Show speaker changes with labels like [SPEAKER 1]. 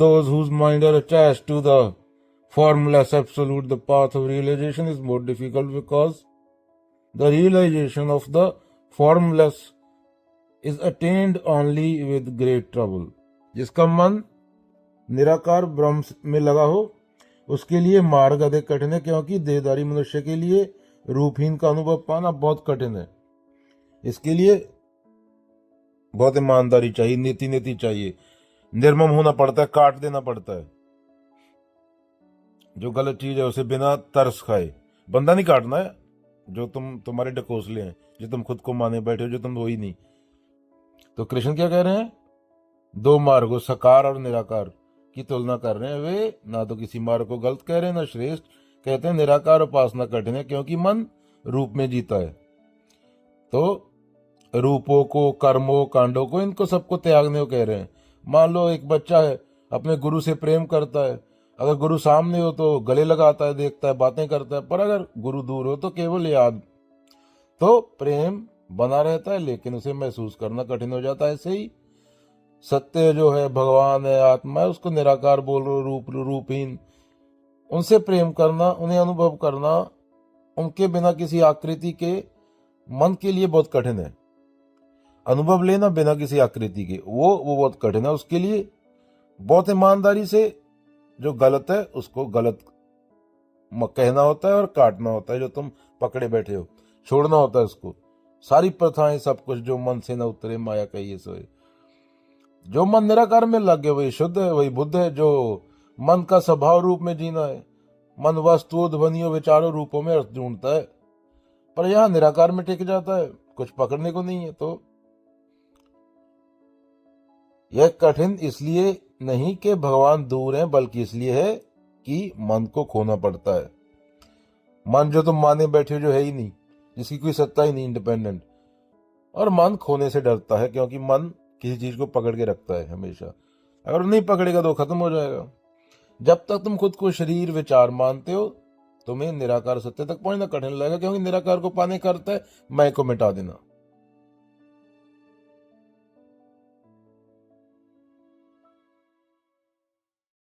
[SPEAKER 1] those whose mind are attached to the formless absolute, the path of realization is more difficult because the realization of the formless is attained only with great trouble. जिसका मन निराकार ब्रह्म में लगा हो उसके लिए मार्ग अधिक कठिन है, क्योंकि देहधारी मनुष्य के लिए रूपहीन का अनुभव पाना बहुत कठिन है। इसके लिए बहुत ईमानदारी चाहिए, नीति चाहिए, निर्मम होना पड़ता है, काट देना पड़ता है। जो गलत चीज है उसे बिना तरस खाए, बंदा नहीं काटना है जो तुम्हारे ढकोसले हैं, जो तुम खुद को माने बैठे हो, जो तुम हो ही नहीं। तो कृष्ण क्या कह रहे हैं? दो मार्गों साकार और निराकार की तुलना कर रहे हैं। वे ना तो किसी मार्ग को गलत कह रहे हैं ना श्रेष्ठ। कहते हैं निराकार उपासना कठिन है क्योंकि मन रूप में जीता है। तो रूपों को, कर्मों, कांडों को, इनको सबको त्यागने को कह रहे हैं। मान लो एक बच्चा है, अपने गुरु से प्रेम करता है, अगर गुरु सामने हो तो गले लगाता है, देखता है, बातें करता है, पर अगर गुरु दूर हो तो केवल याद। तो प्रेम बना रहता है लेकिन उसे महसूस करना कठिन हो जाता है। ऐसे ही सत्य जो है, भगवान है, आत्मा है, उसको निराकार बोल रहे, रूपहीन, उनसे प्रेम करना, उन्हें अनुभव करना, उनके बिना किसी आकृति के मन के लिए बहुत कठिन है। अनुभव लेना बिना किसी आकृति के वो बहुत कठिन है। उसके लिए बहुत ईमानदारी से जो गलत है उसको गलत कहना होता है और काटना होता है। जो तुम पकड़े बैठे हो छोड़ना होता है उसको। सारी प्रथाएं, सब कुछ जो मन से न उतरे माया कहिए सोए। जो मन निराकार में लग गया वही शुद्ध है, वही बुद्ध है। जो मन का स्वभाव रूप में जीना है, मन वस्तुओं, ध्वनियों, विचारों, रूपों में अर्थ ढूंढता है, पर यहां निराकार में टिक जाता है, कुछ पकड़ने को नहीं है। तो यह कठिन इसलिए नहीं कि भगवान दूर है, बल्कि इसलिए है कि मन को खोना पड़ता है। मन जो तुम माने बैठे हो, जो है ही नहीं, जिसकी कोई सत्ता ही नहीं, इंडिपेंडेंट। और मन खोने से डरता है क्योंकि मन किसी चीज को पकड़ के रखता है हमेशा। अगर नहीं पकड़ेगा तो खत्म हो जाएगा। जब तक तुम खुद को शरीर, विचार मानते हो, तुम्हें निराकार सत्य तक पहुंचना कठिन लगेगा, क्योंकि निराकार को पाने का अर्थ है मैं को मिटा देना।